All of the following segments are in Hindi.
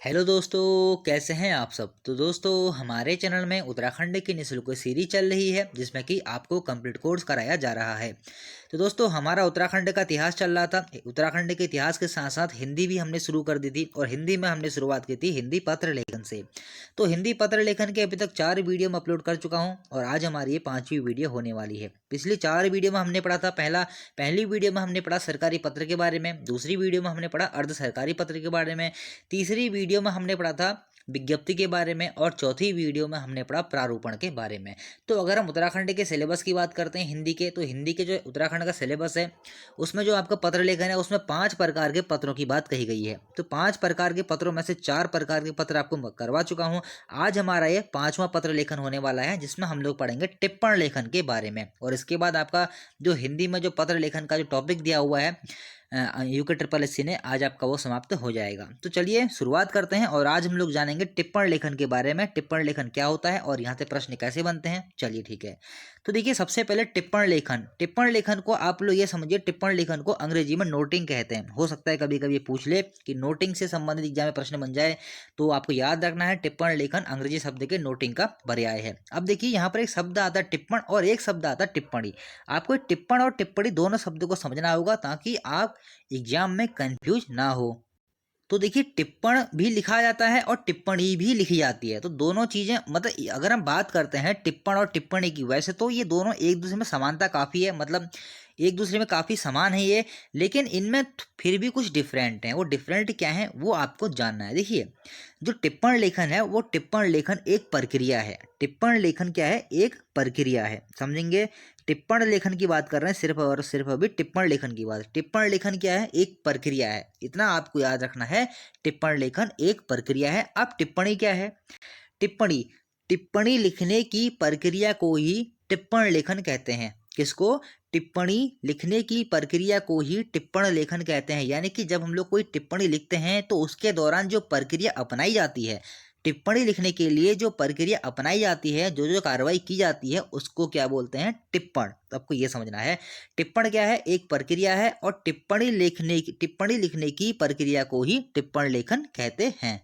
हेलो दोस्तों, कैसे हैं आप सब। तो दोस्तों, हमारे चैनल में उत्तराखंड की निःशुल्क सीरीज चल रही है जिसमें कि आपको कंप्लीट कोर्स कराया जा रहा है। तो दोस्तों, हमारा उत्तराखंड का इतिहास चल रहा था। उत्तराखंड के इतिहास के साथ साथ हिंदी भी हमने शुरू कर दी थी और हिंदी में हमने शुरुआत की थी हिंदी पत्र लेखन से। तो हिंदी पत्र लेखन के अभी तक 4 वीडियो मैं अपलोड कर चुका हूँ और आज हमारी ये 5वीं वीडियो होने वाली है। पिछली 4 वीडियो में हमने पढ़ा था पहली वीडियो में हमने पढ़ा सरकारी पत्र के बारे में, दूसरी वीडियो में हमने पढ़ा अर्ध सरकारी पत्र के बारे में, तीसरी वीडियो में हमने पढ़ा था विज्ञप्ति के बारे में और चौथी वीडियो में हमने पढ़ा प्रारूपण के बारे में। तो अगर हम उत्तराखंड के सिलेबस की बात करते हैं हिंदी के, तो हिंदी के जो उत्तराखंड का सिलेबस है उसमें जो आपका पत्र लेखन है उसमें 5 प्रकार के पत्रों की बात कही गई है। तो 5 प्रकार के पत्रों में से 4 प्रकार के पत्र आपको मैं करवा चुका हूँ। आज हमारा ये 5वां पत्र लेखन होने वाला है जिसमें हम लोग पढ़ेंगे टिप्पण लेखन के बारे में। और इसके बाद आपका जो हिंदी में जो पत्र लेखन का जो टॉपिक दिया हुआ है यूके ट्रिपल एससी ने, आज आपका वो समाप्त हो जाएगा। तो चलिए शुरुआत करते हैं और आज हम लोग जानेंगे टिप्पण लेखन के बारे में। टिप्पण लेखन क्या होता है और यहाँ से प्रश्न कैसे बनते हैं, चलिए ठीक है। तो देखिए, सबसे पहले टिप्पण लेखन। टिप्पण लेखन को आप लोग ये समझिए, टिप्पण लेखन को अंग्रेजी में नोटिंग कहते हैं। हो सकता है कभी कभी पूछ ले कि नोटिंग से संबंधित एग्जाम में प्रश्न बन जाए, तो आपको याद रखना है टिप्पण लेखन अंग्रेजी शब्द के नोटिंग का पर्याय है। अब देखिए, यहाँ पर एक शब्द आता है टिप्पण और एक शब्द आता है टिप्पणी। आपको टिप्पण और टिप्पणी दोनों शब्दों को समझना होगा ताकि आप एग्जाम में कंफ्यूज ना हो। तो देखिए, टिप्पण भी लिखा जाता है और टिप्पणी भी लिखी जाती है। तो दोनों चीजें, मतलब अगर हम बात करते हैं टिप्पण और टिप्पणी की, वैसे तो ये दोनों एक दूसरे में समानता काफी है, मतलब एक दूसरे में काफी समान है ये, लेकिन इनमें फिर भी कुछ डिफरेंट हैं। वो डिफरेंट क्या है वो आपको जानना है। देखिए, जो टिप्पण लेखन है वो टिप्पण लेखन एक प्रक्रिया है। टिप्पण लेखन क्या है, एक प्रक्रिया है, समझेंगे। टिप्पण लेखन की बात कर रहे हैं सिर्फ और सिर्फ, अभी टिप्पण लेखन की बात। टिप्पण लेखन क्या है, एक प्रक्रिया है, इतना आपको याद रखना है। टिप्पण लेखन एक प्रक्रिया है। अब टिप्पणी क्या है, टिप्पणी टिप्पणी लिखने की प्रक्रिया को ही टिप्पण लेखन कहते हैं। किसको, टिप्पणी लिखने की प्रक्रिया को ही टिप्पण लेखन कहते हैं। यानी कि जब हम लोग कोई टिप्पणी लिखते हैं तो उसके दौरान जो प्रक्रिया अपनाई जाती है, टिप्पणी लिखने के लिए जो प्रक्रिया अपनाई जाती है, जो जो कार्रवाई की जाती है, उसको क्या बोलते हैं, टिप्पण। तो आपको ये समझना है, टिप्पण क्या है, एक प्रक्रिया है और टिप्पणी लिखने की प्रक्रिया को ही टिप्पण लेखन कहते हैं।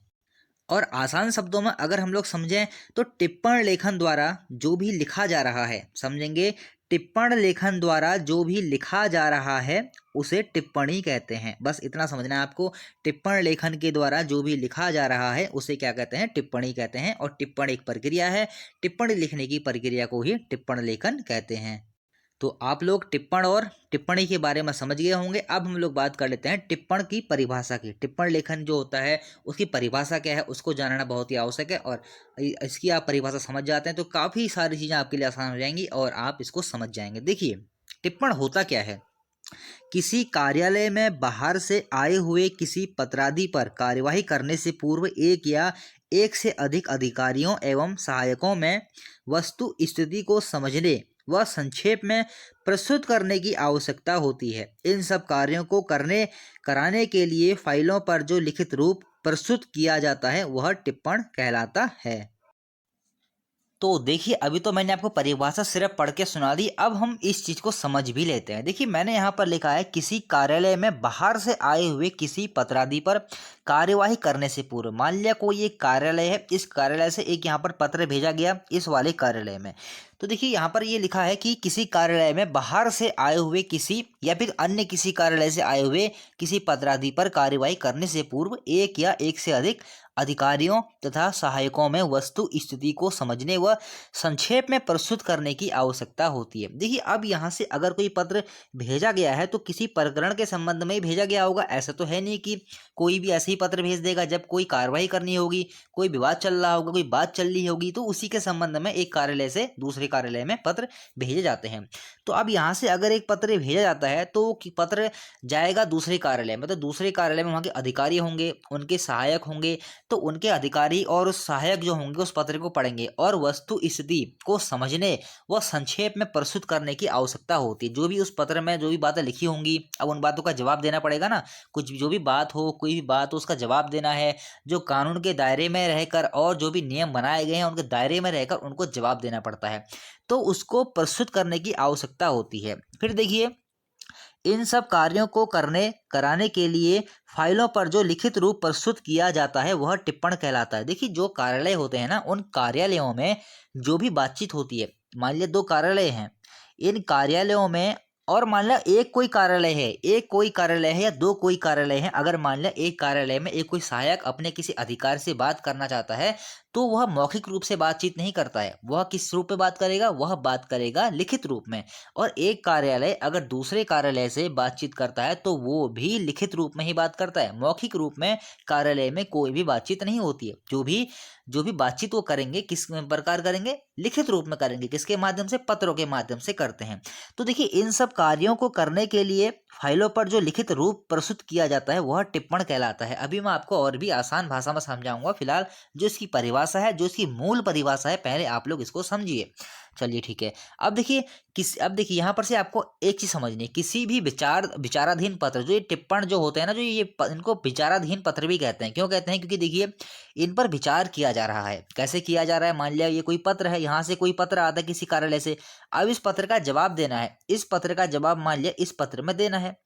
और आसान शब्दों में अगर हम लोग समझें तो टिप्पण लेखन द्वारा जो भी लिखा जा रहा है, समझेंगे, टिप्पण लेखन द्वारा जो भी लिखा जा रहा है उसे टिप्पणी कहते हैं। बस इतना समझना है आपको। टिप्पण लेखन के द्वारा जो भी लिखा जा रहा है उसे क्या कहते हैं, टिप्पणी कहते हैं। और टिप्पण एक प्रक्रिया है, टिप्पणी लिखने की प्रक्रिया को ही टिप्पण लेखन कहते हैं। तो आप लोग टिप्पण और टिप्पणी के बारे में समझ गए होंगे। अब हम लोग बात कर लेते हैं टिप्पण की परिभाषा की। टिप्पण लेखन जो होता है उसकी परिभाषा क्या है उसको जानना बहुत ही आवश्यक है। और इसकी आप परिभाषा समझ जाते हैं तो काफ़ी सारी चीज़ें आपके लिए आसान हो जाएंगी और आप इसको समझ जाएंगे। देखिए, टिप्पण होता क्या है, किसी कार्यालय में बाहर से आए हुए किसी पत्राधि पर कार्यवाही करने से पूर्व एक या एक से अधिक अधिकारियों एवं सहायकों में वस्तु स्थिति को समझने व संक्षेप में प्रस्तुत करने की आवश्यकता होती है। इन सब कार्यों को कराने के लिए फाइलों पर जो लिखित रूप प्रस्तुत किया जाता है वह टिप्पण कहलाता है। तो देखिए, अभी तो मैंने आपको परिभाषा सिर्फ पढ़ के सुना दी, अब हम इस चीज़ को समझ भी लेते हैं। देखिए, मैंने यहाँ पर लिखा है किसी कार्यालय में बाहर से आए हुए किसी पत्राधि पर कार्यवाही करने से पूर्व। मान लिया कोई एक कार्यालय है, इस कार्यालय से एक यहाँ पर पत्र भेजा गया इस वाले कार्यालय में। तो देखिए, यहाँ पर ये लिखा है कि किसी कार्यालय में बाहर से आए हुए किसी या फिर अन्य किसी कार्यालय से आए हुए किसी पत्राधि पर कार्यवाही करने से पूर्व एक या एक से अधिक अधिकारियों तथा सहायकों में वस्तु स्थिति को समझने व संक्षेप में प्रस्तुत करने की आवश्यकता होती है। देखिए, अब यहाँ से अगर कोई पत्र भेजा गया है तो किसी प्रकरण के संबंध में ही भेजा गया होगा। ऐसा तो है नहीं कि कोई भी ऐसे ही पत्र भेज देगा। जब कोई कार्रवाई करनी होगी, कोई विवाद चल रहा होगा, कोई बात चल रही होगी, तो उसी के संबंध में एक कार्यालय से दूसरे कार्यालय में पत्र भेजे जाते हैं। तो अब यहाँ से अगर एक पत्र भेजा जाता है तो पत्र जाएगा दूसरे कार्यालय में, तो दूसरे कार्यालय में वहाँ के अधिकारी होंगे, उनके सहायक होंगे, तो उनके अधिकारी और उस सहायक जो होंगे उस पत्र को पढ़ेंगे और वस्तु स्थिति को समझने व संक्षेप में प्रस्तुत करने की आवश्यकता होती है। जो भी उस पत्र में जो भी बातें लिखी होंगी, अब उन बातों का जवाब देना पड़ेगा ना। कुछ भी जो भी बात हो, कोई भी बात हो, उसका जवाब देना है। जो कानून के दायरे में रहकर और जो भी नियम बनाए गए हैं उनके दायरे में रहकर उनको जवाब देना पड़ता है, तो उसको प्रस्तुत करने की आवश्यकता होती है। फिर देखिए, इन सब कार्यों को कराने के लिए फाइलों पर जो लिखित रूप प्रस्तुत किया जाता है वह टिप्पण कहलाता है। देखिए जो कार्यालय होते हैं ना, उन कार्यालयों में जो भी बातचीत होती है, मान लिया 2 कार्यालय हैं, इन कार्यालयों में, और मान लिया एक कोई कार्यालय है या 2 कोई कार्यालय हैं, अगर मान लिया एक कार्यालय में एक कोई सहायक अपने किसी अधिकारी से बात करना चाहता है तो वह मौखिक रूप से बातचीत नहीं करता है, वह किस रूप में बात करेगा, वह बात करेगा लिखित रूप में। और एक कार्यालय अगर दूसरे कार्यालय से बातचीत करता है तो वो भी लिखित रूप में ही बात करता है। मौखिक रूप में कार्यालय में कोई भी बातचीत नहीं होती है। जो भी बातचीत वो करेंगे किस प्रकार करेंगे, लिखित रूप में करेंगे, किसके माध्यम से, पत्रों के माध्यम से करते हैं। तो देखिए इन सब कार्यों को करने के लिए फाइलों पर जो लिखित रूप प्रस्तुत किया जाता है वह टिप्पण कहलाता है। अभी मैं आपको और भी आसान भाषा में समझाऊंगा, फिलहाल जो इसकी परिभाषा है, जो इसकी मूल परिभाषा है, पहले आप लोग इसको समझिए। चलिए ठीक है। अब देखिए यहाँ पर से आपको एक चीज समझनी है, किसी भी विचाराधीन पत्र, जो ये टिप्पण जो होते हैं ना, इनको विचाराधीन पत्र भी कहते हैं। क्यों कहते हैं? क्योंकि देखिए इन पर विचार किया जा रहा है। कैसे किया जा रहा है? मान लिया ये कोई पत्र है, यहाँ से कोई पत्र आता है किसी कार्यालय से, अब इस पत्र का जवाब देना है। इस पत्र का जवाब मान लिया इस पत्र में देना है।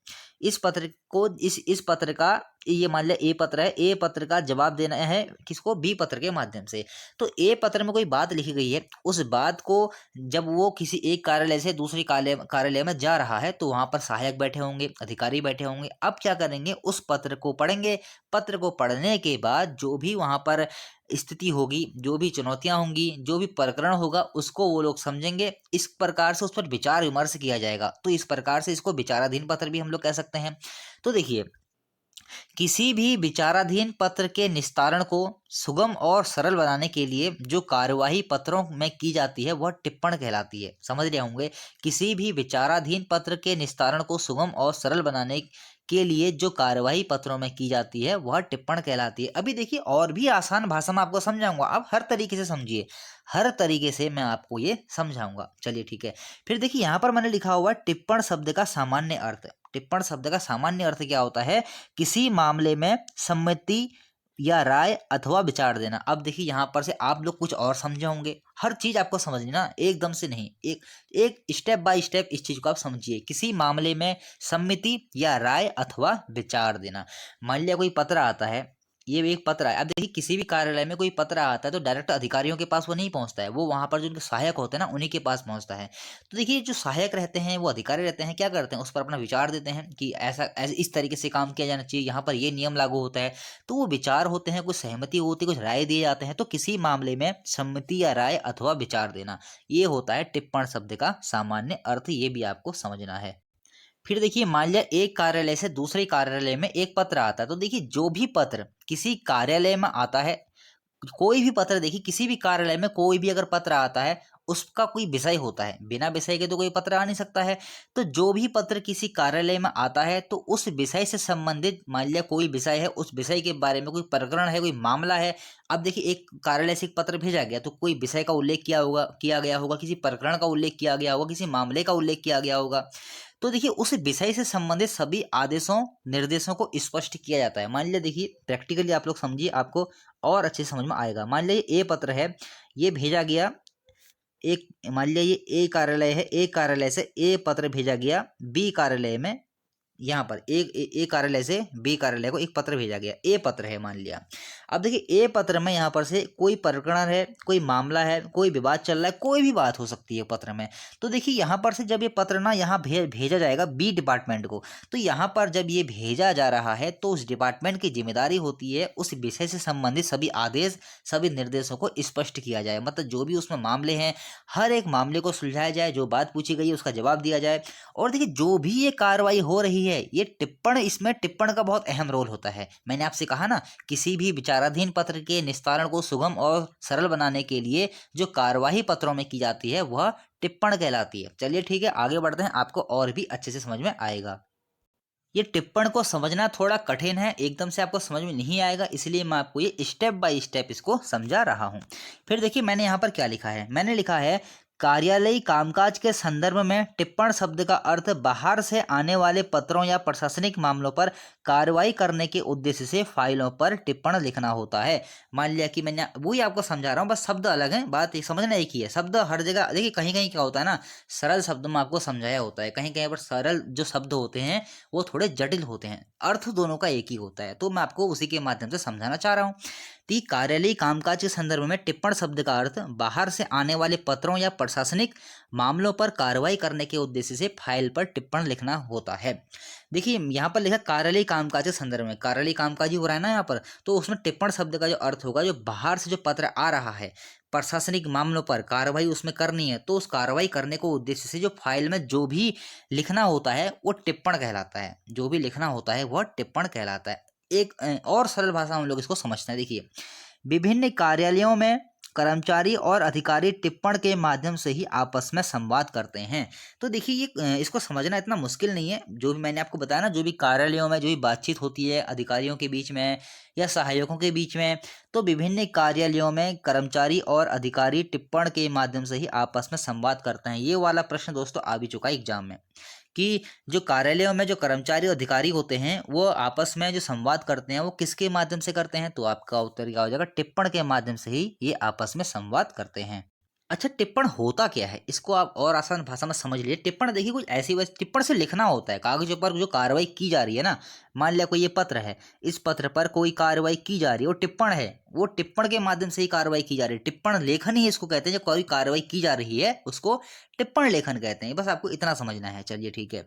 इस पत्र को इस पत्र का, ये मान लिया ए पत्र है, ए पत्र का जवाब देना है किसको? बी पत्र के माध्यम से। तो ए पत्र में कोई बात लिखी गई है, उस बात को जब वो किसी एक कार्यालय से दूसरी कार्यालय में जा रहा है तो वहां पर सहायक बैठे होंगे, अधिकारी बैठे होंगे। अब क्या करेंगे? उस पत्र को पढ़ेंगे। पत्र को पढ़ने के बाद जो भी वहां पर स्थिति होगी, जो भी चुनौतियां होंगी, जो भी प्रकरण होगा, उसको वो लोग समझेंगे। इस प्रकार से उस पर विचार विमर्श किया जाएगा। तो इस प्रकार से इसको विचाराधीन पत्र भी हम लोग कह सकते हैं। तो देखिए किसी भी विचाराधीन पत्र के निस्तारण को सुगम और सरल बनाने के लिए जो कार्यवाही पत्रों में की जाती है वह टिप्पण कहलाती है। समझ रहे होंगे, किसी भी विचाराधीन पत्र के निस्तारण को सुगम और सरल बनाने के लिए जो कार्यवाही पत्रों में की जाती है वह टिप्पण कहलाती है। अभी देखिए और भी आसान भाषा में आपको समझाऊंगा, आप हर तरीके से समझिए, हर तरीके से मैं आपको ये समझाऊंगा। चलिए ठीक है। फिर देखिए यहाँ पर मैंने लिखा हुआ है टिप्पण शब्द का सामान्य अर्थ। टिप्पण शब्द का सामान्य अर्थ क्या होता है? किसी मामले में सम्मति या राय अथवा विचार देना। अब देखिए यहाँ पर से आप लोग कुछ और समझे होंगे, हर चीज आपको समझनी ना, एकदम से नहीं, एक एक स्टेप बाय स्टेप इस चीज को आप समझिए। किसी मामले में सम्मति या राय अथवा विचार देना। मान लिया कोई पत्र आता है, ये एक पत्र है। अब देखिए किसी भी कार्यालय में कोई पत्र आता है तो डायरेक्ट अधिकारियों के पास वो नहीं पहुंचता है, वो वहां पर जो उनके सहायक होते हैं ना उन्हीं के पास पहुंचता है। तो देखिए जो सहायक रहते हैं, वो अधिकारी रहते हैं, क्या करते हैं? उस पर अपना विचार देते हैं कि ऐसा इस तरीके से काम किया जाना चाहिए, यहाँ पर ये नियम लागू होता है। तो वो विचार होते हैं, कुछ सहमति होती है, कुछ राय दिए जाते हैं। तो किसी मामले में सम्मति या राय अथवा विचार देना, ये होता है टिप्पण शब्द का सामान्य अर्थ। ये भी आपको समझना है। फिर देखिए मान लिया एक कार्यालय से दूसरे कार्यालय में एक पत्र आता है। तो देखिए जो भी पत्र किसी कार्यालय में आता है, कोई भी पत्र, देखिए किसी भी कार्यालय में कोई भी अगर पत्र आता है उसका कोई विषय होता है, बिना विषय के तो कोई पत्र आ नहीं सकता है। तो जो भी पत्र किसी कार्यालय में आता है तो उस विषय से संबंधित, मान लिया कोई विषय है, उस विषय के बारे में कोई प्रकरण है, कोई मामला है। अब देखिए एक कार्यालय से एक पत्र भेजा गया तो कोई विषय का उल्लेख किया गया होगा, किसी प्रकरण का उल्लेख किया गया होगा, किसी मामले का उल्लेख किया गया होगा। तो देखिए उस विषय से संबंधित सभी आदेशों निर्देशों को स्पष्ट किया जाता है। मान लिया देखिए प्रैक्टिकली आप लोग समझिए, आपको और अच्छे समझ में आएगा। मान लिया ये पत्र है, ये भेजा गया एक, मान लिया ये ए कार्यालय है, ए कार्यालय से ए पत्र भेजा गया बी कार्यालय में। यहाँ पर ए कार्यालय से बी कार्यालय को एक पत्र भेजा गया, ए पत्र है मान लिया। अब देखिए ए पत्र में यहाँ पर से कोई प्रकरण है, कोई मामला है, कोई विवाद चल रहा है, कोई भी बात हो सकती है पत्र में। तो देखिए यहाँ पर से जब ये पत्र ना यहाँ भेजा जाएगा बी डिपार्टमेंट को, तो यहाँ पर जब ये भेजा जा रहा है तो उस डिपार्टमेंट की जिम्मेदारी होती है उस विषय से संबंधित सभी आदेश, सभी निर्देशों को स्पष्ट किया जाए। मतलब जो भी उसमें मामले हैं, हर एक मामले को सुलझाया जाए, जो बात पूछी गई है उसका जवाब दिया जाए। और देखिए जो भी ये कार्रवाई हो रही है, ये टिप्पण, इसमें टिप्पण का बहुत अहम रोल होता है। मैंने आपसे कहा ना, किसी भी विचाराधीन पत्र के निस्तारण को सुगम और सरल बनाने के लिए जो कार्यवाही पत्रों में की जाती है वह टिप्पण कहलाती है। चलिए ठीक है, आगे बढ़ते हैं, आपको और भी अच्छे से समझ में आएगा। ये टिप्पण को समझना थोड़ा कठिन है, एकदम से आपको समझ में नहीं आएगा, इसलिए मैं आपको ये स्टेप बाय स्टेप इसको समझा रहा हूँ। फिर देखिए मैंने यहाँ पर क्या लिखा है, मैंने लिखा है कार्यालयी कामकाज के संदर्भ में टिप्पण शब्द का अर्थ बाहर से आने वाले पत्रों या प्रशासनिक मामलों पर कार्रवाई करने के उद्देश्य से फाइलों पर टिप्पण लिखना होता है। मान लिया कि मैंने वही आपको समझा रहा हूँ, बस शब्द अलग है, बात समझना एक ही है। शब्द हर जगह देखिए, कहीं कहीं क्या होता है ना, सरल शब्द में आपको समझाया होता है, कहीं कहीं पर सरल जो शब्द होते हैं वो थोड़े जटिल होते हैं, अर्थ दोनों का एक ही होता है। तो मैं आपको उसी के माध्यम से समझाना चाह रहा हूँ। ती कार्यालयी कामकाज के संदर्भ में टिप्पण शब्द का अर्थ बाहर से आने वाले पत्रों या प्रशासनिक मामलों पर कार्रवाई करने के उद्देश्य से फाइल पर टिप्पण लिखना होता है। देखिए यहाँ पर लिखा कार्यालयी कामकाज के संदर्भ में, कार्यालयी कामकाज ही हो रहा है ना यहाँ पर, तो उसमें टिप्पण शब्द का जो अर्थ होगा, जो बाहर से जो पत्र आ रहा है, प्रशासनिक मामलों पर कार्रवाई उसमें करनी है, तो उस कार्रवाई करने को उद्देश्य से जो फाइल में जो भी लिखना होता है वो टिप्पण कहलाता है। जो भी लिखना होता है वह टिप्पण कहलाता है। एक और सरल भाषा में हम लोग इसको समझते हैं। देखिए, विभिन्न कार्यालयों में कर्मचारी और अधिकारी टिप्पण के माध्यम से ही आपस में संवाद करते हैं। तो देखिए, ये इसको समझना इतना मुश्किल नहीं है। जो भी मैंने आपको बताया ना, जो भी कार्यालयों में जो भी बातचीत होती है अधिकारियों के बीच में या सहायकों के बीच में, तो विभिन्न कार्यालयों में कर्मचारी और अधिकारी टिप्पण के माध्यम से ही आपस में संवाद करते हैं। ये वाला प्रश्न दोस्तों आ भी चुका है एग्जाम में, कि जो कार्यालयों में जो कर्मचारी और अधिकारी होते हैं वो आपस में जो संवाद करते हैं वो किसके माध्यम से करते हैं, तो आपका उत्तर क्या हो जाएगा, टिप्पण के माध्यम से ही ये आपस में संवाद करते हैं। अच्छा, टिप्पण होता क्या है, इसको आप और आसान भाषा में समझ लिए। टिप्पण देखिए कुछ ऐसी वैसी, टिप्पण से लिखना होता है कागजों पर जो कार्रवाई की जा रही है ना। मान लिया कोई ये पत्र है, इस पत्र पर कोई कार्रवाई की जा रही है, वो टिप्पण है, वो टिप्पण के माध्यम से ही कार्रवाई की जा रही है। टिप्पण लेखन ही इसको कहते हैं, जब कोई कार्रवाई की जा रही है उसको टिप्पण लेखन कहते हैं। बस आपको इतना समझना है। चलिए ठीक है।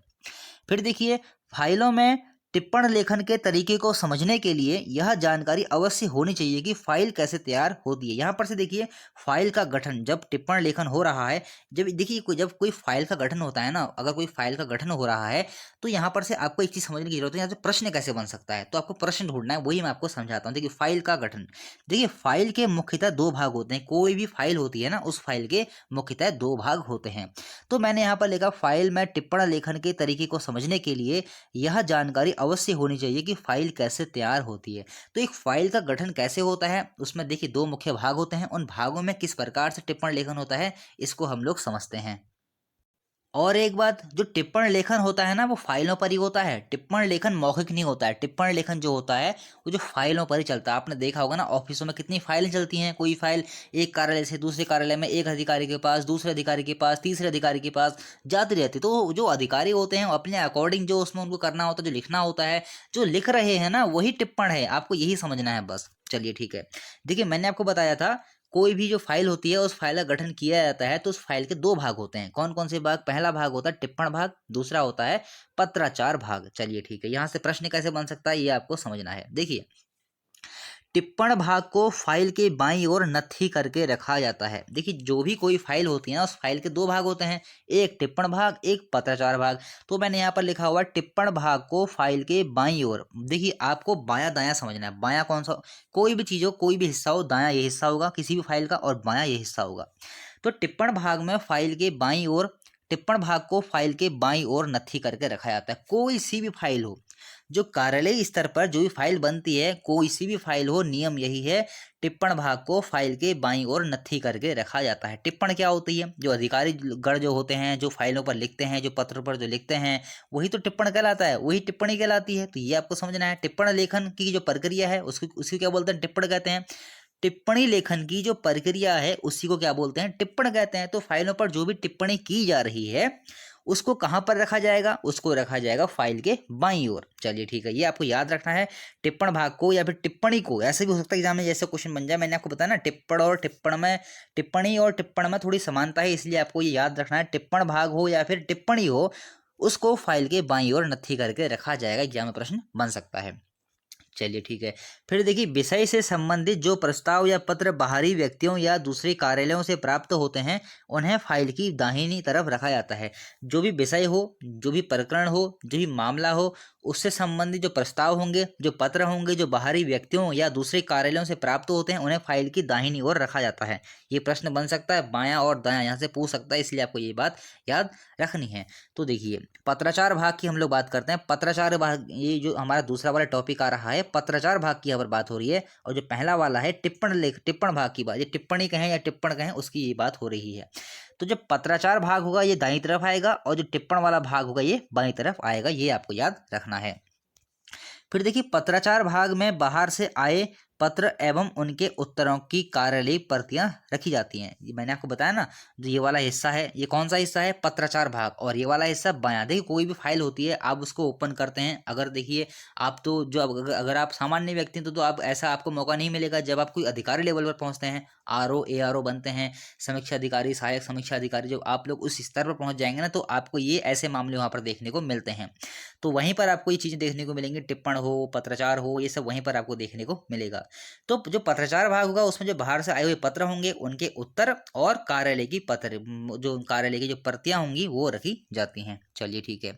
फिर देखिए, फाइलों में टिप्पण लेखन के तरीके को समझने के लिए यह जानकारी अवश्य होनी चाहिए कि फाइल कैसे तैयार होती है। यहाँ पर से देखिए, फाइल का गठन, जब टिप्पण लेखन हो रहा है, जब देखिए जब कोई फाइल का गठन होता है ना, अगर कोई फाइल का गठन हो रहा है तो यहाँ पर से आपको एक चीज़ समझने की जरूरत है, यहाँ से प्रश्न कैसे बन सकता है, तो आपको प्रश्न ढूंढना है, वही मैं आपको समझाता हूँ। देखिए, फाइल का गठन, देखिए फाइल के मुख्यतः दो भाग होते हैं। कोई भी फाइल होती है ना, उस फाइल के मुख्यतः दो भाग होते हैं। तो मैंने यहाँ पर लिखा, फाइल में टिप्पण लेखन के तरीके को समझने के लिए यह जानकारी अवश्य होनी चाहिए कि फाइल कैसे तैयार होती है। तो एक फाइल का गठन कैसे होता है, उसमें देखिए दो मुख्य भाग होते हैं, उन भागों में किस प्रकार से टिप्पण लेखन होता है इसको हम लोग समझते हैं। और एक बात, जो टिप्पण लेखन होता है ना वो फाइलों पर ही होता है। टिप्पण लेखन मौखिक नहीं होता है। टिप्पण लेखन जो होता है वो जो फाइलों पर ही चलता है। आपने देखा होगा ना, ऑफिसों में कितनी फाइलें चलती हैं। कोई फाइल एक कार्यालय से दूसरे कार्यालय में, एक अधिकारी के पास, दूसरे अधिकारी के पास, तीसरे अधिकारी के पास जाती रहती है। तो जो अधिकारी होते हैं वो अपने अकॉर्डिंग जो उसमें उनको करना होता है, जो लिखना होता है, जो लिख रहे हैं ना वही टिप्पण है। आपको यही समझना है बस। चलिए ठीक है। देखिए, मैंने आपको बताया था, कोई भी जो फाइल होती है उस फाइल का गठन किया जाता है तो उस फाइल के दो भाग होते हैं। कौन कौन से भाग, पहला भाग होता है टिप्पण भाग, दूसरा होता है पत्राचार भाग। चलिए ठीक है। यहाँ से प्रश्न कैसे बन सकता है ये आपको समझना है। देखिए, टिप्पण भाग को फाइल के बाईं ओर नत्थी करके रखा जाता है। देखिए, जो भी कोई फाइल होती है ना उस फाइल के दो भाग होते हैं, एक टिप्पण भाग, एक पत्राचार भाग। तो मैंने यहाँ पर लिखा हुआ टिप्पण भाग को फाइल के बाईं ओर, देखिए आपको बायां दायां समझना है। बायां कौन सा, कोई भी चीज़ हो, कोई भी हिस्सा हो, दायां ये हिस्सा होगा किसी भी फाइल का और बायां ये हिस्सा होगा। तो टिप्पण भाग में फाइल के बाईं ओर, टिप्पण भाग को फाइल के बाईं ओर नत्थी करके रखा जाता है। कोई सी भी फाइल हो, जो कार्यालय स्तर पर जो भी फाइल बनती है, कोई सी भी फाइल हो, नियम यही है, टिप्पण भाग को फाइल के बाईं ओर नत्थी करके रखा जाता है। टिप्पण क्या होती है, जो अधिकारी गण जो होते हैं, जो फाइलों पर लिखते हैं, जो पत्र पर जो लिखते हैं, वही तो टिप्पण कहलाता है, वही टिप्पणी कहलाती है। तो ये आपको समझना है। टिप्पण लेखन की जो प्रक्रिया है उसकी उसकी क्या बोलते हैं, टिप्पण कहते हैं। टिप्पणी लेखन की जो प्रक्रिया है उसी को क्या बोलते हैं, टिप्पण कहते हैं। तो फाइलों पर जो भी टिप्पणी की जा रही है उसको कहाँ पर रखा जाएगा, उसको रखा जाएगा फाइल के बाईं ओर। चलिए ठीक है, ये आपको याद रखना है। टिप्पण भाग को या फिर टिप्पणी को, ऐसे भी हो सकता है एग्जाम में जैसे क्वेश्चन बन जाए। मैंने आपको बताया ना, टिप्पण और टिप्पण में, टिप्पणी और टिप्पण में थोड़ी समानता है, इसलिए आपको ये याद रखना है। टिप्पण भाग हो या फिर टिप्पणी हो, उसको फाइल के बाईं ओर नत्थी करके रखा जाएगा। एग्जाम में प्रश्न बन सकता है। चलिए ठीक है। फिर देखिए, विषय से संबंधित जो प्रस्ताव या पत्र बाहरी व्यक्तियों या दूसरे कार्यालयों से प्राप्त होते हैं उन्हें फाइल की दाहिनी तरफ रखा जाता है। जो भी विषय हो, जो भी प्रकरण हो, जो भी मामला हो, उससे संबंधित जो प्रस्ताव होंगे, जो पत्र होंगे, जो बाहरी व्यक्तियों या दूसरे कार्यालयों से प्राप्त होते हैं उन्हें फाइल की दाहिनी ओर रखा जाता है। ये प्रश्न बन सकता है, बायां और दायां यहाँ से पूछ सकता है, इसलिए आपको ये बात याद रखनी है। तो देखिए, पत्राचार भाग की हम लोग बात करते हैं। पत्राचार भाग, ये जो हमारा दूसरा वाला टॉपिक आ रहा है, पत्राचार भाग की यहाँ पर बात हो रही है। और जो पहला वाला है टिप्पण भाग की बात, ये टिप्पणी कहें या टिप्पण कहें उसकी ये बात हो रही है। तो जो पत्राचार भाग होगा ये दाईं तरफ आएगा और जो टिप्पण वाला भाग होगा ये बाईं तरफ आएगा, ये आपको याद रखना है। फिर देखिए पत्राचार भाग में बाहर से आए पत्र एवं उनके उत्तरों की कार्यालयीय प्रतियां रखी जाती हैं। ये मैंने आपको बताया ना, जो ये वाला हिस्सा है ये कौन सा हिस्सा है, पत्राचार भाग, और ये वाला हिस्सा बायां। देखिए कोई भी फाइल होती है आप उसको ओपन करते हैं, अगर देखिए आप तो जो अगर आप सामान्य व्यक्ति हैं तो आप ऐसा आपको मौका नहीं मिलेगा। जब आप कोई अधिकारी लेवल पर पहुंचते हैं, आरओ एआरओ बनते हैं, समीक्षा अधिकारी, सहायक समीक्षा अधिकारी, जब आप लोग उस स्तर पर पहुंच जाएंगे ना तो आपको ये ऐसे मामले वहां पर देखने को मिलते हैं। तो वहीं पर आपको ये चीजें देखने को मिलेंगी, टिप्पण हो, पत्राचार हो, ये सब वहीं पर आपको देखने को मिलेगा। तो जो पत्राचार भाग होगा उसमें जो बाहर से आए हुए पत्र होंगे उनके उत्तर और कार्यालय की पत्र, जो कार्यालय की जो प्रतियां होंगी वो रखी जाती हैं। चलिए ठीक है।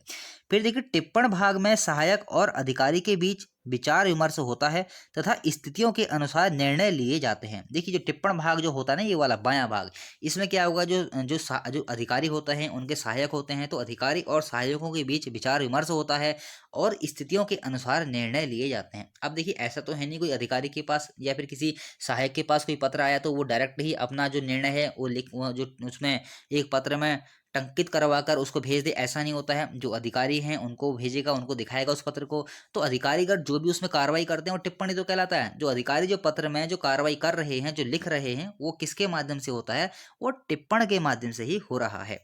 फिर देखिए टिप्पण भाग में सहायक और अधिकारी के बीच विचार विमर्श होता है तथा स्थितियों के अनुसार निर्णय लिए जाते हैं। देखिए जो टिप्पण भाग जो होता है ना, ये वाला बायां भाग, इसमें क्या होगा, जो अधिकारी होते हैं उनके सहायक होते हैं, तो अधिकारी और सहायकों के बीच विचार विमर्श होता है और स्थितियों के अनुसार निर्णय लिए जाते हैं। अब देखिए ऐसा तो है नहीं कोई अधिकारी के पास या फिर किसी सहायक के पास कोई पत्र आया तो वो डायरेक्ट ही अपना जो निर्णय है वो जो उसमें एक पत्र में टंकित करवाकर उसको भेज दे, ऐसा नहीं होता है। जो अधिकारी हैं उनको भेजेगा, उनको दिखाएगा उस पत्र को। तो अधिकारीगण जो भी उसमें कार्रवाई करते हैं वो टिप्पणी तो कहलाता है। जो अधिकारी जो पत्र में जो कार्रवाई कर रहे हैं, जो लिख रहे हैं, वो किसके माध्यम से होता है, वो टिप्पण के माध्यम से ही हो रहा है।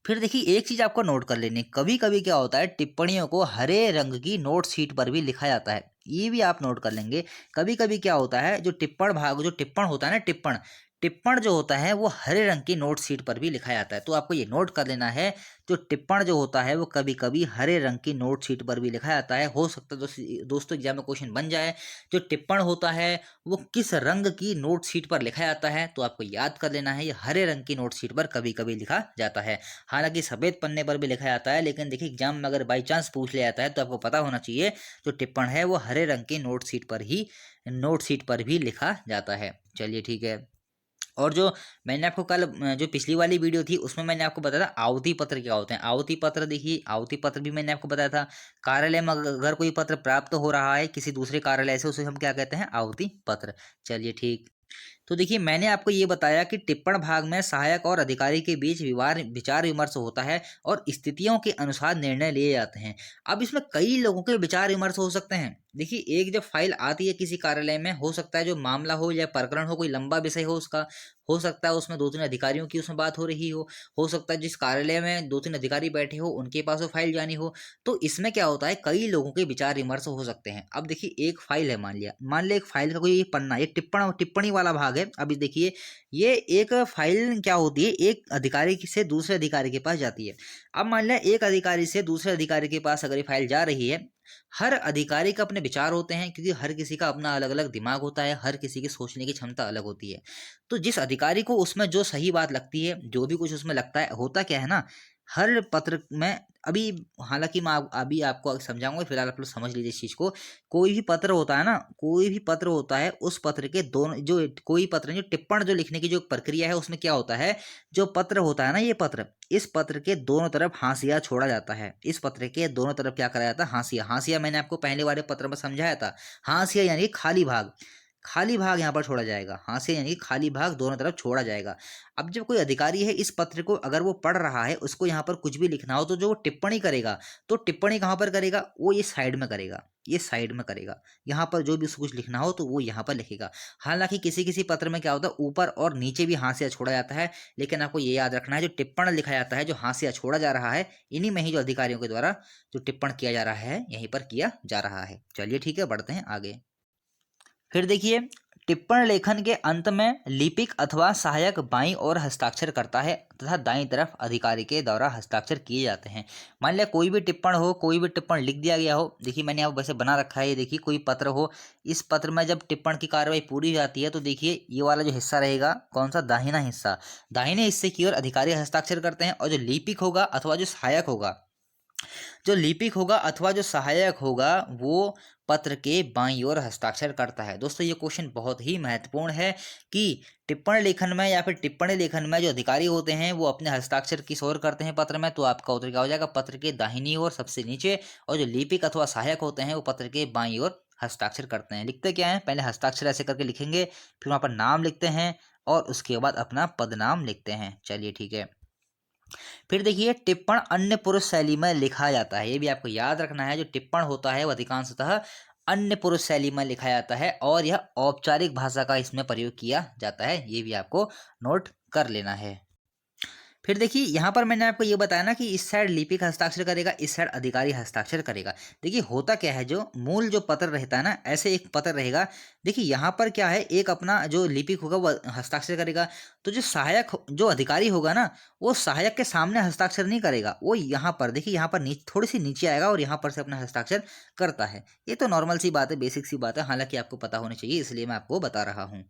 फिर देखिए एक चीज आपको नोट कर लेनी, कभी कभी क्या होता है टिप्पणियों को हरे रंग की नोट शीट पर भी लिखा जाता है, ये भी आप नोट कर लेंगे। कभी कभी क्या होता है, जो टिप्पण भाग, जो टिप्पण होता है ना, टिप्पण टिप्पण जो होता है वो हरे रंग की नोट शीट पर भी लिखा जाता है। तो आपको ये नोट कर लेना है, जो टिप्पण जो होता है वो कभी कभी हरे रंग की नोट शीट पर भी लिखा जाता है। हो सकता है दोस्तों एग्जाम में क्वेश्चन बन जाए, जो टिप्पण होता है वो किस रंग की नोट शीट पर लिखा जाता है, तो आपको याद कर लेना है ये हरे रंग की नोट शीट पर कभी कभी लिखा जाता है। हालांकि सफेद पन्ने पर भी लिखा जाता है, लेकिन देखिए एग्जाम में अगर बाई चांस पूछ लिया जाता है तो आपको पता होना चाहिए जो टिप्पण है वो हरे रंग की नोट शीट पर भी लिखा जाता है। चलिए ठीक है। और जो मैंने आपको कल जो पिछली वाली वीडियो थी उसमें मैंने आपको बताया था आहुति पत्र क्या होते हैं। आहुति पत्र देखिए, आहुति पत्र भी मैंने आपको बताया था, कार्यालय में अगर कोई पत्र प्राप्त हो रहा है किसी दूसरे कार्यालय से, उसे हम क्या कहते हैं, आहुति पत्र। चलिए ठीक। तो देखिए मैंने आपको ये बताया कि टिप्पण भाग में सहायक और अधिकारी के बीच विचार विमर्श होता है और स्थितियों के अनुसार निर्णय लिए जाते हैं। अब इसमें कई लोगों के विचार विमर्श हो सकते हैं। देखिए एक जब फाइल आती है किसी कार्यालय में, हो सकता है जो मामला हो या प्रकरण हो, कोई लंबा विषय हो उसका, हो सकता है उसमें 2-3 अधिकारियों की उसमें बात हो रही हो सकता है जिस कार्यालय में 2-3 अधिकारी बैठे हो उनके पास वो फाइल जानी हो। तो इसमें क्या होता है, कई लोगों के विचार विमर्श हो सकते हैं। अब देखिए एक फाइल है, मान लिया एक फाइल का कोई पन्ना, एक टिप्पणी वाला भाग है। अभी देखिए ये एक फाइल क्या होती है, एक अधिकारी से दूसरे अधिकारी के पास जाती है। अब मान लिया एक अधिकारी से दूसरे अधिकारी के पास अगर ये फाइल जा रही है, हर अधिकारी का अपने विचार होते हैं, क्योंकि हर किसी का अपना अलग अलग दिमाग होता है, हर किसी की सोचने की क्षमता अलग होती है। तो जिस अधिकारी को उसमें जो सही बात लगती है, जो भी कुछ उसमें लगता है, होता क्या है ना, हर पत्र में, अभी हालांकि मैं अभी आपको समझाऊंगा, फिलहाल आप लोग समझ लीजिए इस चीज को। कोई भी पत्र होता है ना, कोई भी पत्र होता है, उस पत्र के दोनों, जो कोई पत्र जो टिप्पण जो लिखने की जो प्रक्रिया है उसमें क्या होता है, जो पत्र होता है ना, ये पत्र, इस पत्र के दोनों तरफ हाशिया छोड़ा जाता है। इस पत्र के दोनों तरफ क्या करा जाता है, हाशिया। हाशिया मैंने आपको पहले वाले पत्र में समझाया था, हाशिया यानी खाली भाग, खाली भाग यहाँ पर छोड़ा जाएगा। हाशिया यानी खाली भाग दोनों तरफ छोड़ा जाएगा। अब जब कोई अधिकारी है इस पत्र को अगर वो पढ़ रहा है, उसको यहाँ पर कुछ भी लिखना हो, तो जो वो टिप्पणी करेगा, तो टिप्पणी कहाँ पर करेगा, वो ये साइड में करेगा, ये साइड में करेगा। यहाँ पर जो भी उसको कुछ लिखना हो तो वो यहाँ पर लिखेगा। हालांकि किसी किसी पत्र में क्या होता है, ऊपर और नीचे भी हाशिया छोड़ा जाता है, लेकिन आपको ये याद रखना है जो टिप्पण लिखा जाता है, जो हाशिया छोड़ा जा रहा है, इन्हीं में ही जो अधिकारियों के द्वारा जो टिप्पण किया जा रहा है यहीं पर किया जा रहा है। चलिए ठीक है, बढ़ते हैं आगे। फिर देखिए टिप्पण लेखन के अंत में लिपिक अथवा सहायक बाईं ओर हस्ताक्षर करता है तथा दाईं तरफ अधिकारी के द्वारा हस्ताक्षर किए जाते हैं। मान लिया कोई भी टिप्पण हो, कोई भी टिप्पण लिख दिया गया हो, देखिए मैंने यहाँ वैसे बना रखा है, ये देखिए कोई पत्र हो, इस पत्र में जब टिप्पण की कार्रवाई पूरी हो जाती है तो देखिए ये वाला जो हिस्सा रहेगा, कौन सा, दाहिना हिस्सा, दाहिने हिस्से की ओर अधिकारी हस्ताक्षर करते हैं, और जो लिपिक होगा अथवा जो सहायक होगा, जो लिपिक होगा अथवा जो सहायक होगा, वो पत्र के बाईं ओर हस्ताक्षर करता है। दोस्तों ये क्वेश्चन बहुत ही महत्वपूर्ण है कि टिप्पण लेखन में या फिर टिप्पणी लेखन में जो अधिकारी होते हैं वो अपने हस्ताक्षर किस ओर करते हैं पत्र में, तो आपका उत्तर क्या हो जाएगा, पत्र के दाहिनी ओर सबसे नीचे। और जो लिपिक अथवा सहायक होते हैं वो पत्र के बाईं ओर हस्ताक्षर करते हैं। लिखते क्या है, पहले हस्ताक्षर ऐसे करके लिखेंगे, फिर वहाँ पर नाम लिखते हैं, और उसके बाद अपना पदनाम लिखते हैं। चलिए ठीक है। फिर देखिए टिप्पण अन्य पुरुष शैली में लिखा जाता है, ये भी आपको याद रखना है। जो टिप्पण होता है वो अधिकांशतः अन्य पुरुष शैली में लिखा जाता है और यह औपचारिक भाषा का इसमें प्रयोग किया जाता है, ये भी आपको नोट कर लेना है। फिर देखिए यहाँ पर मैंने आपको ये बताया ना कि इस साइड लिपिक हस्ताक्षर करेगा, इस साइड अधिकारी हस्ताक्षर करेगा। देखिए होता क्या है, जो मूल जो पत्र रहता है ना, ऐसे एक पत्र रहेगा। देखिए यहाँ पर क्या है, एक अपना जो लिपिक होगा वो हस्ताक्षर करेगा, तो जो सहायक जो अधिकारी होगा ना, वो सहायक के सामने हस्ताक्षर नहीं करेगा, वो यहाँ पर देखिए यहाँ पर थोड़ी सी नीचे आएगा और यहाँ पर से अपना हस्ताक्षर करता है। ये तो नॉर्मल सी बात है, बेसिक सी बात है, हालांकि आपको पता होनी चाहिए, इसलिए मैं आपको बता रहा हूँ।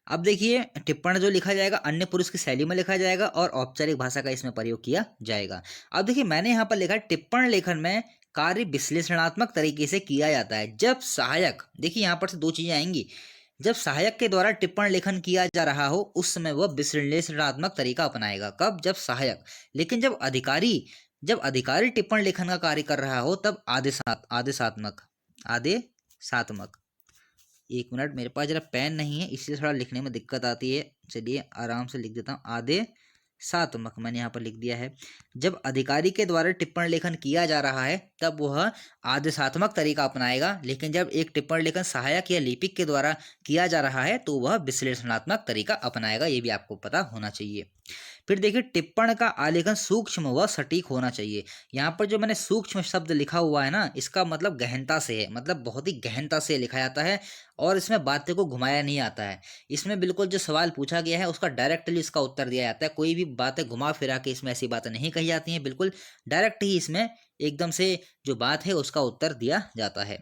अब देखिए टिप्पण जो लिखा जाएगा अन्य पुरुष की शैली में लिखा जाएगा और औपचारिक भाषा का इसमें प्रयोग किया जाएगा। अब देखिए मैंने यहाँ पर लिखा है टिप्पण लेखन में कार्य विश्लेषणात्मक तरीके से किया जाता है जब सहायक, देखिए यहाँ पर से दो चीजें आएंगी, जब सहायक के द्वारा टिप्पण लेखन किया जा रहा हो उस समय वह विश्लेषणात्मक तरीका अपनाएगा। कब? जब सहायक। लेकिन जब अधिकारी टिप्पण लेखन का कार्य कर रहा हो तब आदेशात्मक। आदेशात्मक। एक मिनट, मेरे पास जरा पेन नहीं है इसलिए थोड़ा लिखने में दिक्कत आती है। चलिए आराम से लिख देता हूँ। आदेशात्मक मैंने यहाँ पर लिख दिया है। जब अधिकारी के द्वारा टिप्पण लेखन किया जा रहा है तब वह आदेशात्मक तरीका अपनाएगा, लेकिन जब एक टिप्पण लेखन सहायक या लिपिक के द्वारा किया जा रहा है तो वह विश्लेषणात्मक तरीका अपनाएगा, ये भी आपको पता होना चाहिए। फिर देखिए टिप्पण का आलेखन सूक्ष्म व सटीक होना चाहिए। यहाँ पर जो मैंने सूक्ष्म शब्द लिखा हुआ है ना, इसका मतलब गहनता से है, मतलब बहुत ही गहनता से लिखा जाता है और इसमें बातें को घुमाया नहीं आता है। इसमें बिल्कुल जो सवाल पूछा गया है उसका डायरेक्टली इसका उत्तर दिया जाता है, कोई भी बातें घुमा फिरा के इसमें ऐसी बातें नहीं कही जाती हैं, बिल्कुल डायरेक्ट ही इसमें एकदम से जो बात है उसका उत्तर दिया जाता है।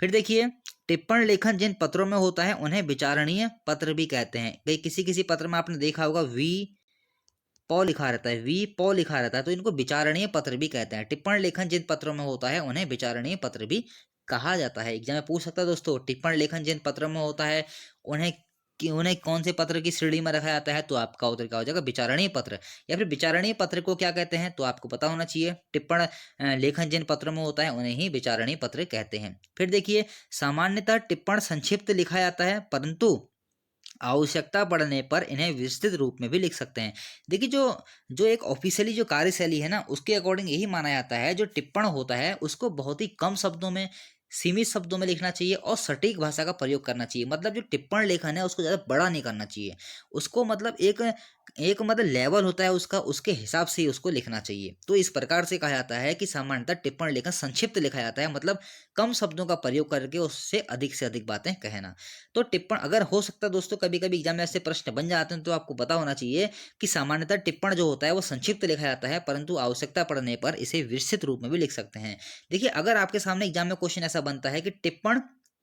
फिर देखिए टिप्पण लेखन जिन पत्रों में होता है उन्हें विचारणीय पत्र भी कहते हैं। कई किसी किसी पत्र में आपने देखा होगा वी पौ लिखा रहता है, तो इनको विचारणीय पत्र भी कहते हैं। टिप्पण लेखन जिन पत्रों में होता है उन्हें विचारणीय पत्र भी कहा जाता है। एग्जाम में पूछ सकता है दोस्तों, टिप्पण लेखन जिन पत्रों में होता है उन्हें कौन से पत्र की श्रेणी में रखा जाता है, तो आपका उत्तर क्या हो जाएगा? विचारणीय पत्र। या फिर विचारणीय पत्र को क्या कहते हैं, तो आपको पता होना चाहिए। टिप्पण लेखन जिन पत्रों में होता है उन्हें ही विचारणीय पत्र कहते हैं। फिर देखिए सामान्यतः टिप्पण संक्षिप्त लिखा जाता है, परंतु आवश्यकता पड़ने पर इन्हें विस्तृत रूप में भी लिख सकते हैं। देखिए जो एक ऑफिशियली जो कार्यशैली है ना, उसके अकॉर्डिंग यही माना जाता है जो टिप्पण होता है उसको बहुत ही कम शब्दों में, सीमित शब्दों में लिखना चाहिए और सटीक भाषा का प्रयोग करना चाहिए। मतलब जो टिप्पण लेखन है उसको ज़्यादा बड़ा नहीं करना चाहिए, उसको मतलब एक एक मतलब लेवल होता है उसका, उसके हिसाब से ही उसको लिखना चाहिए। तो इस प्रकार से कहा जाता है कि सामान्यतः टिप्पण लेखन संक्षिप्त लिखा जाता है, मतलब कम शब्दों का प्रयोग करके उससे अधिक बातें कहना। तो टिप्पण अगर हो सकता है दोस्तों, कभी कभी एग्जाम में ऐसे प्रश्न बन जाते हैं, तो आपको पता होना चाहिए कि सामान्यतः टिप्पण जो होता है वो संक्षिप्त लिखा जाता है, परंतु आवश्यकता पड़ने पर इसे विस्तृत रूप में भी लिख सकते हैं। देखिए अगर आपके सामने एग्जाम में क्वेश्चन ऐसा बनता है कि टिप्पण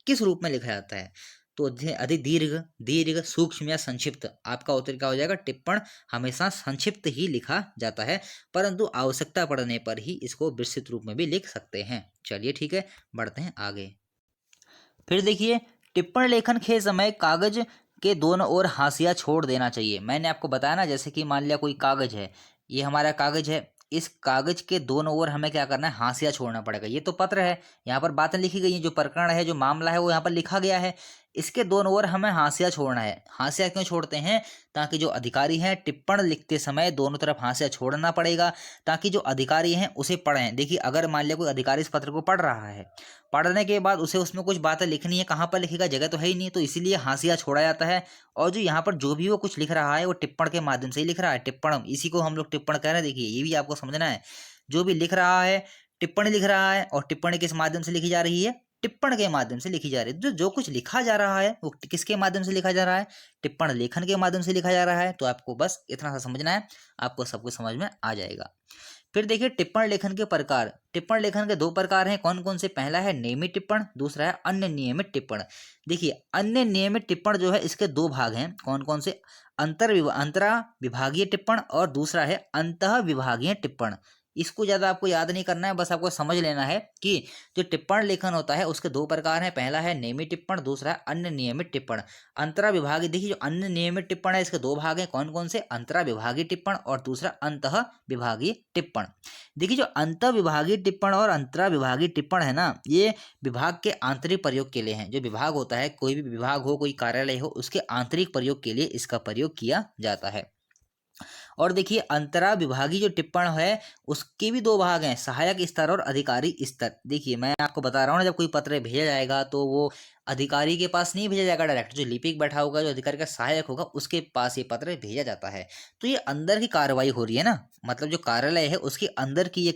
किस रूप में लिखा जाता है, तो अधिक दीर्घ सूक्ष्म या संक्षिप्त, आपका उत्तर क्या हो जाएगा? टिप्पण हमेशा संक्षिप्त ही लिखा जाता है, परंतु आवश्यकता पड़ने पर ही इसको विस्तृत रूप में भी लिख सकते हैं। चलिए ठीक है, बढ़ते हैं आगे। फिर देखिए टिप्पण लेखन के समय कागज के दोनों ओर हाशिया छोड़ देना चाहिए। मैंने आपको बताया ना, जैसे कि मान लिया कोई कागज है, ये हमारा कागज है, इस कागज के दोनों ओर हमें क्या करना है? हाशिया छोड़ना पड़ेगा। ये तो पत्र है, यहाँ पर बातें लिखी गई हैं, जो प्रकरण है, जो मामला है वो यहाँ पर लिखा गया है, इसके दोनों ओर हमें हाशिया छोड़ना है। हाशिया क्यों छोड़ते हैं? ताकि जो अधिकारी हैं टिप्पण लिखते समय दोनों तरफ हाशिया छोड़ना पड़ेगा, ताकि जो अधिकारी हैं उसे पढ़ें। देखिए अगर मान लिया कोई अधिकारी इस पत्र को पढ़ रहा है, पढ़ने के बाद उसे उसमें कुछ बातें लिखनी है, कहाँ पर लिखेगा? जगह तो है ही नहीं, तो इसीलिए हाशिया छोड़ा जाता है। और जो यहाँ पर जो भी वो कुछ लिख रहा है वो टिप्पण के माध्यम से ही लिख रहा है। टिप्पण, इसी को हम लोग टिप्पण कह रहे हैं। देखिए ये भी आपको समझना है, जो भी लिख रहा है टिप्पणी लिख रहा है, और टिप्पणी किस माध्यम से लिखी जा रही है? टिप्पण के माध्यम से लिखी जा रही है। जो कुछ लिखा जा रहा है वो किसके माध्यम से लिखा जा रहा है? टिप्पण लेखन के माध्यम से लिखा जा रहा है। तो आपको बस इतना सा समझना है, आपको सब कुछ समझ में आ जाएगा। फिर देखिए टिप्पण लेखन के प्रकार। टिप्पण लेखन के दो प्रकार हैं, कौन कौन से? पहला है नियमित टिप्पण, दूसरा है अन्य नियमित टिप्पण। देखिए अन्य नियमित टिप्पण जो है इसके दो भाग हैं, कौन कौन से? अंतरा विभागीय टिप्पण और दूसरा है अंतः विभागीय टिप्पण। इसको ज़्यादा आपको याद नहीं करना है, बस आपको समझ लेना है कि जो टिप्पण लेखन होता है उसके दो प्रकार हैं। पहला है नियमित टिप्पण, दूसरा है अन्य नियमित टिप्पण। अंतरा विभागीय, देखिए जो अन्य नियमित टिप्पण है इसके दो भाग हैं। कौन कौन से? अंतरा विभागीय टिप्पण और दूसरा अंतः विभागीय टिप्पण। देखिए जो अंतः विभागीय टिप्पण और अंतरा विभागीय टिप्पण है ना, ये विभाग के आंतरिक प्रयोग के लिए हैं। जो विभाग होता है, कोई भी विभाग हो, कोई कार्यालय हो, उसके आंतरिक प्रयोग के लिए इसका प्रयोग किया जाता है। और देखिए अंतरा विभागीय जो टिप्पण है उसके भी दो भाग हैं, सहायक स्तर और अधिकारी स्तर। देखिए मैं आपको बता रहा हूँ ना, जब कोई पत्र भेजा जाएगा तो वो अधिकारी के पास नहीं भेजा जाएगा डायरेक्ट, जो लिपिक बैठा होगा, जो अधिकारी का सहायक होगा, उसके पास ये पत्र भेजा जाता है। तो ये अंदर की कार्रवाई हो रही है ना, मतलब जो कार्यालय है उसके अंदर की ये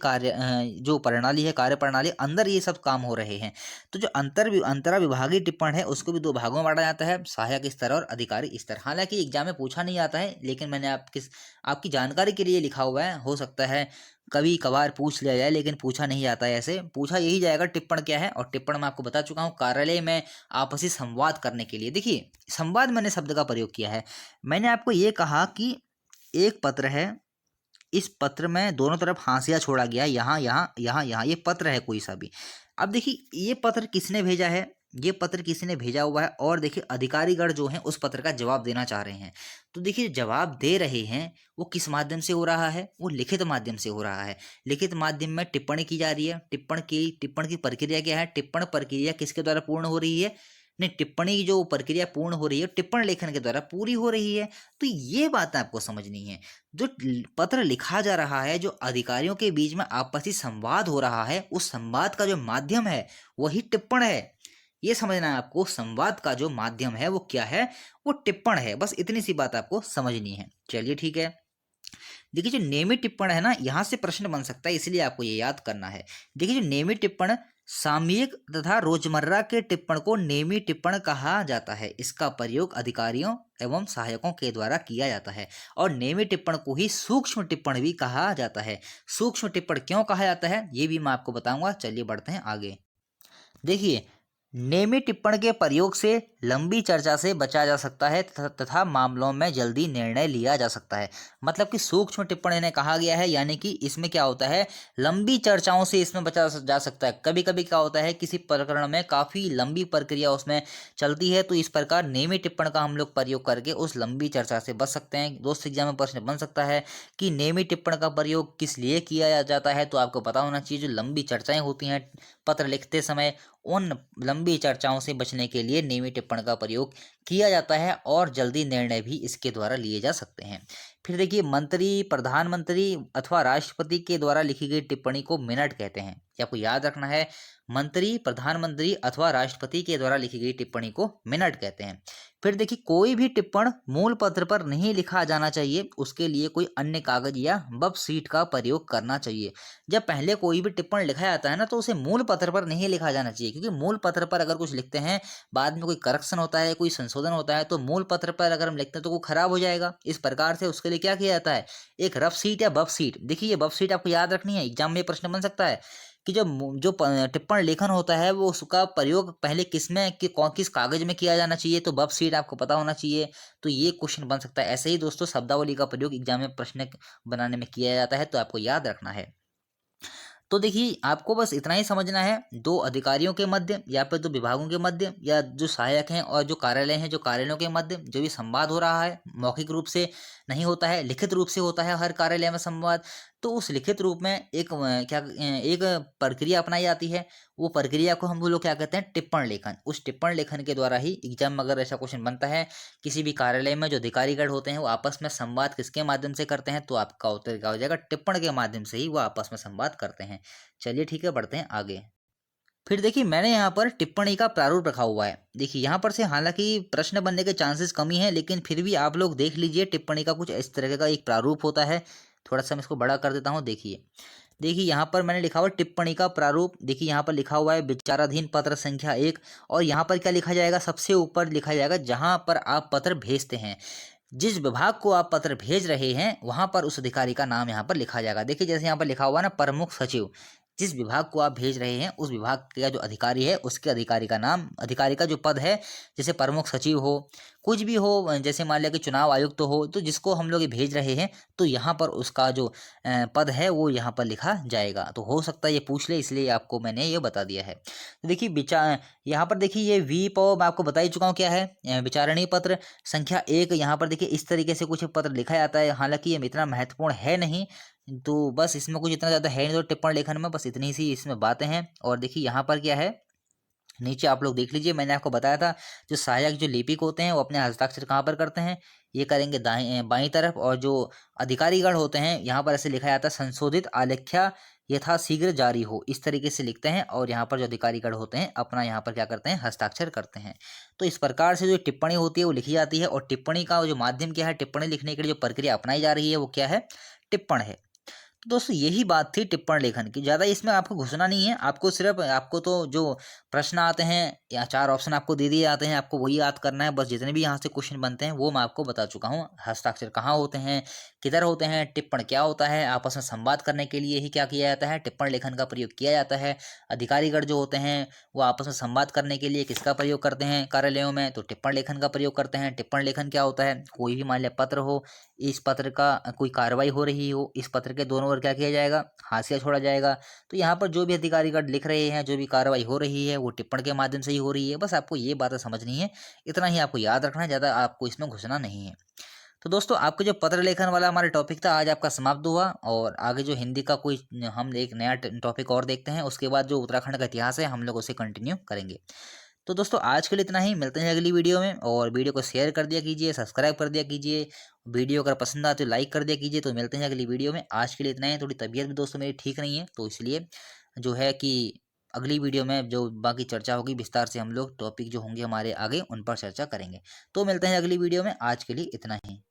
जो प्रणाली है, कार्य प्रणाली, अंदर ये सब काम हो रहे हैं। तो जो अंतरा विभागीय टिप्पण है उसको भी दो भागों में बांटा जाता है, सहायक स्तर और अधिकारी स्तर। हालांकि एग्जाम में पूछा नहीं आता है, लेकिन मैंने आपकी जानकारी के लिए लिखा हुआ है। हो सकता है कभी कभार पूछ लिया जाए, लेकिन पूछा नहीं जाता है। ऐसे पूछा यही जाएगा टिप्पण क्या है, और टिप्पण मैं आपको बता चुका हूँ, कार्यालय में आपसी संवाद करने के लिए। देखिए संवाद मैंने शब्द का प्रयोग किया है। मैंने आपको ये कहा कि एक पत्र है, इस पत्र में दोनों तरफ हाशिया छोड़ा गया, यहाँ यहाँ यहाँ यहाँ, ये पत्र है कोई सा भी। अब देखिए ये पत्र किसने भेजा है, ये पत्र किसी ने भेजा हुआ है, और देखिए अधिकारीगण जो हैं उस पत्र का जवाब देना चाह रहे हैं। तो देखिए जवाब दे रहे हैं वो किस माध्यम से हो रहा है, वो लिखित माध्यम से हो रहा है। लिखित माध्यम में टिप्पणी की जा रही है। टिप्पण की प्रक्रिया क्या है, टिप्पण प्रक्रिया किसके द्वारा पूर्ण हो रही है, नहीं, टिप्पणी की जो प्रक्रिया पूर्ण हो रही है टिप्पण लेखन के द्वारा पूरी हो रही है। तो ये बात आपको समझनी है। जो पत्र लिखा जा रहा है, जो अधिकारियों के बीच में आपसी संवाद हो रहा है, उस संवाद का जो माध्यम है वही टिप्पण है। ये समझना है आपको, संवाद का जो माध्यम है वो क्या है, वो टिप्पण है। बस इतनी सी बात आपको समझनी है। चलिए ठीक है। देखिए जो नियमित टिप्पण है ना, यहाँ से प्रश्न बन सकता है, इसलिए आपको ये याद करना है। देखिए जो नियमित टिप्पण सामयिक तथा रोजमर्रा के टिप्पण को नियमित टिप्पण कहा जाता है। इसका प्रयोग अधिकारियों एवं सहायकों के द्वारा किया जाता है। और नियमित टिप्पण को ही सूक्ष्म टिप्पण भी कहा जाता है। सूक्ष्म टिप्पण क्यों कहा जाता है ये भी मैं आपको बताऊंगा। चलिए बढ़ते हैं आगे। देखिए नियमित टिप्पण के प्रयोग से लंबी चर्चा से बचा जा सकता है तथा मामलों में जल्दी निर्णय लिया जा सकता है। मतलब कि सूक्ष्म टिप्पण इन्हें कहा गया है, यानी कि इसमें क्या होता है, लंबी चर्चाओं से इसमें बचा जा सकता है। कभी कभी क्या होता है, किसी प्रकरण में काफ़ी लंबी प्रक्रिया उसमें चलती है, तो इस प्रकार नियमित टिप्पण का हम लोग प्रयोग करके उस लंबी चर्चा से बच सकते हैं। दोस्त एग्जाम में प्रश्न बन सकता है कि नियमित टिप्पण का प्रयोग किस लिए किया जाता है, तो आपको पता होना चाहिए जो लंबी चर्चाएं होती हैं पत्र लिखते समय, उन लंबी चर्चाओं से बचने के लिए नियमित टिप्पण का प्रयोग किया जाता है, और जल्दी निर्णय भी इसके द्वारा लिए जा सकते हैं। फिर देखिए मंत्री, प्रधानमंत्री अथवा राष्ट्रपति के द्वारा लिखी गई टिप्पणी को मिनट कहते हैं। ये आपको याद रखना है, मंत्री, प्रधानमंत्री अथवा राष्ट्रपति के द्वारा लिखी गई टिप्पणी को मिनट कहते हैं। फिर देखिए कोई भी टिप्पण मूल पत्र पर नहीं लिखा जाना चाहिए, उसके लिए कोई अन्य कागज या बब शीट का प्रयोग करना चाहिए। जब पहले कोई भी टिप्पण लिखा जाता है ना, तो उसे मूल पत्र पर नहीं लिखा जाना चाहिए, क्योंकि मूल पत्र पर अगर कुछ लिखते हैं, बाद में कोई करेक्शन होता है, कोई संशोधन होता है, तो मूल पत्र पर अगर हम लिखते हैं तो वो खराब हो जाएगा। इस प्रकार से उसके लिए क्या किया जाता है, एक रफ शीट या बब शीट। देखिए ये बब शीट आपको याद रखनी है, एग्जाम में प्रश्न बन सकता है कि टिप्पण लेखन होता है वो उसका प्रयोग पहले किस कागज में किया जाना चाहिए, तो बब शीट आपको पता होना चाहिए। तो ये क्वेश्चन बन सकता है। ऐसे ही दोस्तों शब्दावली का प्रयोग एग्जाम में प्रश्न बनाने में किया जाता है, तो आपको याद रखना है। तो देखिए आपको बस इतना ही समझना है, दो अधिकारियों के मध्य या फिर दो विभागों के मध्य या जो सहायक हैं और जो कार्यालय हैं, जो कार्यालयों के मध्य जो भी संवाद हो रहा है, मौखिक रूप से नहीं होता है, लिखित रूप से होता है हर कार्यालय में संवाद। तो उस लिखित रूप में एक प्रक्रिया अपनाई जाती है। वो प्रक्रिया को हम लोग क्या कहते हैं, टिप्पण लेखन। उस टिप्पण लेखन के द्वारा ही एग्जाम में अगर ऐसा क्वेश्चन बनता है, किसी भी कार्यालय में जो अधिकारीगण होते हैं वो आपस में संवाद किसके माध्यम से करते हैं, तो आपका उत्तर क्या हो जाएगा, टिप्पण के माध्यम से ही वो आपस में संवाद करते हैं। चलिए ठीक है, बढ़ते हैं आगे। फिर देखिए मैंने यहाँ पर टिप्पणी का प्रारूप रखा हुआ है। देखिए यहाँ पर से हालांकि प्रश्न बनने के चांसेस कम ही हैं, लेकिन फिर भी आप लोग देख लीजिए, टिप्पणी का कुछ इस तरह का एक प्रारूप होता है। थोड़ा सा मैं इसको बड़ा कर देता हूँ। देखिए यहाँ पर मैंने लिखा हुआ टिप्पणी का प्रारूप। देखिए यहाँ पर लिखा हुआ है विचाराधीन पत्र संख्या 1, और यहाँ पर क्या लिखा जाएगा, सबसे ऊपर लिखा जाएगा जहाँ पर आप पत्र भेजते हैं, जिस विभाग को आप पत्र भेज रहे हैं वहां पर उस अधिकारी का नाम यहाँ पर लिखा जाएगा। देखिए जैसे यहाँ पर लिखा हुआ है ना, प्रमुख सचिव, जिस विभाग को आप भेज रहे हैं उस विभाग का जो अधिकारी है उसके अधिकारी का नाम, अधिकारी का जो पद है, जैसे प्रमुख सचिव हो, कुछ भी हो, जैसे मान लिया कि चुनाव आयुक्त तो हो, तो जिसको हम लोग ये भेज रहे हैं तो यहाँ पर उसका जो पद है वो यहाँ पर लिखा जाएगा। तो हो सकता है ये पूछ ले, इसलिए आपको मैंने ये बता दिया है। तो देखिए यहाँ पर देखिए ये वीपो मैं आपको बता ही चुका हूँ क्या है, विचारणीय पत्र संख्या 1। यहाँ पर देखिए इस तरीके से कुछ पत्र लिखा जाता है, हालांकि ये इतना महत्वपूर्ण है नहीं, तो बस इसमें कुछ इतना ज़्यादा है नहीं, तो टिप्पण लेखन में बस इतनी सी इसमें बातें हैं। और देखिए यहाँ पर क्या है, नीचे आप लोग देख लीजिए, मैंने आपको बताया था जो सहायक जो लिपिक होते हैं वो अपने हस्ताक्षर कहाँ पर करते हैं, ये करेंगे दाएं बाईं तरफ। और जो अधिकारीगण होते हैं यहाँ पर ऐसे लिखा जाता है संशोधित आलेख्या यथा शीघ्र जारी हो, इस तरीके से लिखते हैं। और यहाँ पर जो अधिकारीगण होते हैं अपना यहाँ पर क्या करते हैं, हस्ताक्षर करते हैं। तो इस प्रकार से जो टिप्पणी होती है वो लिखी जाती है। और टिप्पणी का जो माध्यम क्या है, टिप्पणी लिखने के लिए जो प्रक्रिया अपनाई जा रही है वो क्या है, टिप्पण है। तो दोस्तों यही बात थी टिप्पण लेखन की, ज़्यादा इसमें आपको घुसना नहीं है। आपको सिर्फ आपको तो जो प्रश्न आते हैं या 4 ऑप्शन आपको दे दिए जाते हैं, आपको वही याद करना है। बस जितने भी यहाँ से क्वेश्चन बनते हैं वो मैं आपको बता चुका हूँ। हस्ताक्षर कहाँ होते हैं, किधर होते हैं, टिप्पण क्या होता है, आपस में संवाद करने के लिए ही क्या किया जाता है, टिप्पण लेखन का प्रयोग किया जाता है। अधिकारीगण जो होते हैं वो आपस में संवाद करने के लिए किसका प्रयोग करते हैं कार्यालयों में, तो टिप्पण लेखन का प्रयोग करते हैं। टिप्पण लेखन क्या होता है, कोई भी मान लिया पत्र हो, इस पत्र का कोई कार्रवाई हो रही हो, इस पत्र के दोनों ओर क्या किया जाएगा, हाशिया छोड़ा जाएगा। तो यहाँ पर जो भी अधिकारीगण लिख रहे हैं, जो भी कार्रवाई हो रही है वो टिप्पण के माध्यम से ही हो रही है। बस आपको ये बातें समझनी है, इतना ही आपको याद रखना है, ज़्यादा आपको इसमें घुसना नहीं है। तो दोस्तों आपके जो पत्र लेखन वाला हमारा टॉपिक था आज आपका समाप्त हुआ। और आगे जो हिंदी का कोई हम एक नया टॉपिक और देखते हैं, उसके बाद जो उत्तराखंड का इतिहास है हम लोग उसे कंटिन्यू करेंगे। तो दोस्तों आज के लिए इतना ही, मिलते हैं अगली वीडियो में। और वीडियो को शेयर कर दिया कीजिए, सब्सक्राइब कर दिया कीजिए, वीडियो अगर पसंद आए तो लाइक कर दिया कीजिए। तो मिलते हैं अगली वीडियो में, आज के लिए इतना ही। थोड़ी तबीयत भी दोस्तों मेरी ठीक नहीं है, तो इसलिए जो है कि अगली वीडियो में जो बाकी चर्चा होगी विस्तार से, हम लोग टॉपिक जो होंगे हमारे आगे उन पर चर्चा करेंगे। तो मिलते हैं अगली वीडियो में, आज के लिए इतना ही।